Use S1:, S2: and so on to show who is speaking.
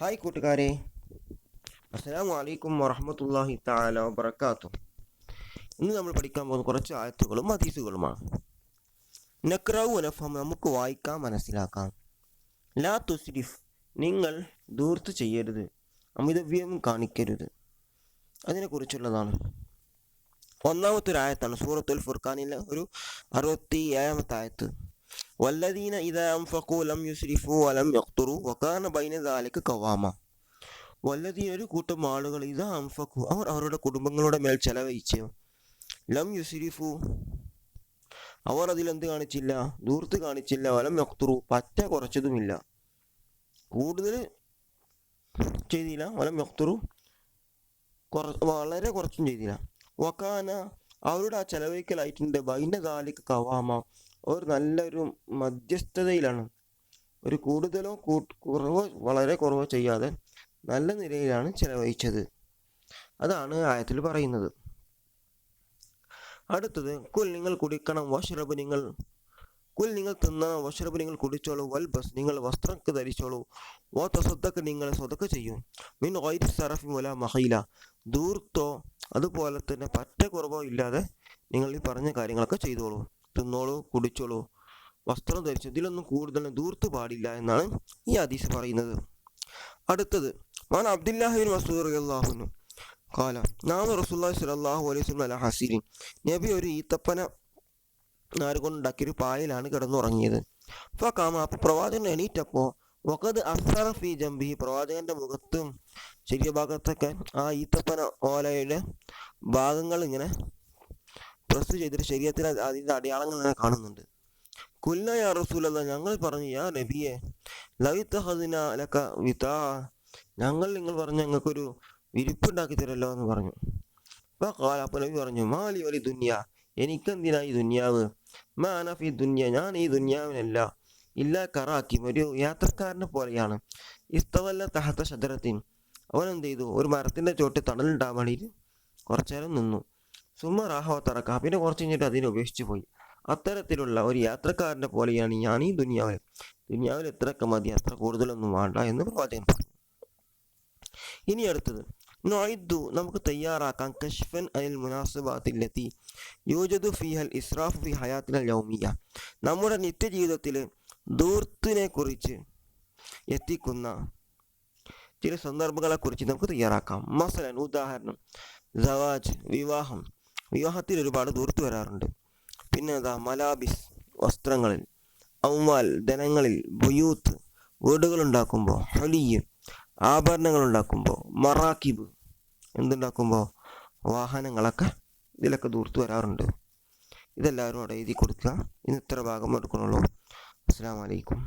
S1: Hi കൂട്ടുകാരെ, അസ്സലാമു അലൈക്കും വറഹ്മത്തുള്ളാഹി തആല വബറകാതുഹു. ഇന്ന് നമ്മൾ പഠിക്കാൻ പോകുന്ന കുറച്ച് ആയത്തുകളും ഹദീസുകളുമാണ്. നഖ്റഉ വനഫഹം, നമുക്ക് വായിക്കാം, മനസ്സിലാക്കാം. ലാ തുസ്രിഫ്, നിങ്ങൾ ധൂർത്ത് ചെയ്യരുത്, അമിതവ്യം കാണിക്കരുത്. അതിനെക്കുറിച്ചുള്ളതാണ്. ഒന്നാമത്തെ ഒരു ആയത്താണ് സൂറത്തുൽ ഫുർഖാനിലെ ഒരു 67-ാമത്തെ ആയത്ത്. വല്ലദീന ഇദാ അൻഫഖൂ ലം യുസ്രിഫൂ വലം യഖ്തുറൂ വകാന ബൈന ദാലിക ഖവാമ. വല്ലദീന, ഒരു കൂട്ടം ആളുകൾ, ഇദാ അൻഫഖൂ, അവർ അവരുടെ കുടുംബങ്ങളുടെ മേൽ ചെലവഴിച്ച്, ലം യുസ്രിഫൂ, അവർ അതിലെന്ത് കാണിച്ചില്ല, ധൂർത്ത് കാണിച്ചില്ല, വലം യഖ്തുറൂ, പറ്റ കുറച്ചതുമില്ല, കൂടുതൽ ചെയ്തില്ല, വലം യഖ്തുറൂ, വളരെ കുറച്ചും ചെയ്തില്ല. വകാന, അവരുടെ ആ ചെലവഴിക്കലായിട്ടുണ്ട്, ബൈന ദാലിക ഖവാമ, അവർ നല്ലൊരു മധ്യസ്ഥതയിലാണ്. ഒരു കൂടുതലോ കുറവോ വളരെ കുറവോ ചെയ്യാതെ നല്ല നിലയിലാണ് ചെലവഴിച്ചത്. അതാണ് ആയത്തിൽ പറയുന്നത്. അടുത്തത്, കുൽ, നിങ്ങൾ കുടിക്കണം, വഷ്റബ്, നിങ്ങൾ തിന്നണം, വഷ്റബ്, നിങ്ങൾ കുടിച്ചോളൂ, വൽബസ്, നിങ്ങൾ വസ്ത്രം ധരിച്ചോളൂ, വ തസദ്ദഖ്, നിങ്ങൾ സ്വതക്ക ചെയ്യും, മിൻ ഗൈരി സറഫിൻ വലാ മഖീല, ധൂർത്തോ അതുപോലെ തന്നെ പറ്റ കുറവോ ഇല്ലാതെ നിങ്ങൾ ഈ പറഞ്ഞ കാര്യങ്ങളൊക്കെ ചെയ്തോളൂ. തിന്നോളൂ, കുടിച്ചോളൂ, വസ്ത്രം ധരിച്ചു, ഇതിലൊന്നും കൂടുതൽ ധൂർത്ത് പാടില്ല എന്നാണ് ഈ ഹദീസ് പറയുന്നത്. അടുത്തത്, മാൻ അബ്ദുല്ലാഹി ബിൻ മസ്ഊദ് റളിയല്ലാഹു അൻഹു ഖാല നാമ റസൂലുള്ളാഹി സ്വല്ലല്ലാഹു അലൈഹി വസല്ലം അലാ ഹസീരിൻ, നബി ഒരു ഈത്തപ്പന നാര് കൊണ്ടുണ്ടാക്കിയൊരു പായലാണ് കിടന്നുറങ്ങിയത്. ഫഖാമ, അപ്പോൾ പ്രവാചകൻ എണീറ്റപ്പോൾ, വഖദ് അസ്റ ഫീ ജംബിഹി, പ്രവാചകന്റെ മുഖത്തും ശരീരഭാഗത്തൊക്കെ ആ ഈത്തപ്പന ഓലയുടെ ഭാഗങ്ങൾ ഇങ്ങനെ പ്രസ് ചെയ്തിട്ട് ശരീരത്തിൽ അതിൻ്റെ അടയാളങ്ങൾ ഇങ്ങനെ കാണുന്നുണ്ട്. കുൽന യാ റസൂലല്ലാഹ്, ഞങ്ങൾ പറഞ്ഞു, യാ നബിയെ, ലവിത്തഖദ്ന ലക വിതാ, നിങ്ങൾ പറഞ്ഞ ഞങ്ങൾക്കൊരു വിരിപ്പുണ്ടാക്കി തരല്ലോ എന്ന് പറഞ്ഞു. ഫഖാല, അപ്പോൾ നബി പറഞ്ഞു, മാലി വലി ദുനിയ, എനിക്കെന്തിനാ ഈ ദുനിയാവ്, മാ അന ഫി ദുനിയ, ഞാൻ ഈ ദുനിയാവിനല്ല, ഇല്ലാ കറാക്കിം, ഒരു യാത്രക്കാരനെ പോലെയാണ്, ഇസ്തവല്ല തഹത ഷജറത്തിൻ, അവൻ എന്ത് ചെയ്തു, ഒരു മരത്തിന്റെ ചോട്ടിൽ തണലുണ്ടാകാൻ വേണ്ടിയിട്ട് കുറച്ചു നേരം നിന്നു. സുമ റാഹവ തറക്ക, പിന്നെ കുറച്ച് കഴിഞ്ഞിട്ട് അതിനെ ഉപേക്ഷിച്ചു പോയി. അത്തരത്തിലുള്ള ഒരു യാത്രക്കാരനെ പോലെയാണ് ഞാൻ ഈ ദുനിയാവിൽ എത്രയൊക്കെ മതി, അത്ര കൂടുതലൊന്നും വേണ്ട എന്ന് പ്രവാചകൻ പറഞ്ഞു. ഇനി അടുത്തത്, നുഇദ്ദു, നമുക്ക് തയ്യാറാക്കാം, കശ്ഫൻ അനിൽ മുനാസിബാത്തില്ലത്തി യൂജദു ഫീഹൽ ഇസ്റാഫ് ഫി ഹയാത്തിനൽ യൗമിയ, നമ്മുടെ നിത്യജീവിതത്തിൽ ധൂർത്തിനെ കുറിച്ച് എത്തിക്കുന്ന ചില സന്ദർഭങ്ങളെ കുറിച്ച് നമുക്ക് തയ്യാറാക്കാം. മസലൻ, ഉദാഹരണം, സവാജ്, വിവാഹത്തിൽ ഒരുപാട് ധൂർത്ത് വരാറുണ്ട്. പിന്നെ മലാബിസ്, വസ്ത്രങ്ങളിൽ, ഔമാൽ, ധനങ്ങളിൽ, ബുയൂത്ത്, വീടുകളുണ്ടാക്കുമ്പോൾ, ഹലിയ്, ആഭരണങ്ങൾ ഉണ്ടാക്കുമ്പോൾ, മറാക്കിബ്, എന്തുണ്ടാക്കുമ്പോൾ, വാഹനങ്ങളൊക്കെ, ഇതിലൊക്കെ ധൂർത്ത് വരാറുണ്ട്. ഇതെല്ലാവരും അവിടെ എഴുതി കൊടുക്കുക. ഇന്ന് ഇത്ര ഭാഗം എടുക്കണുള്ളൂ. അസ്സലാമു അലൈക്കും.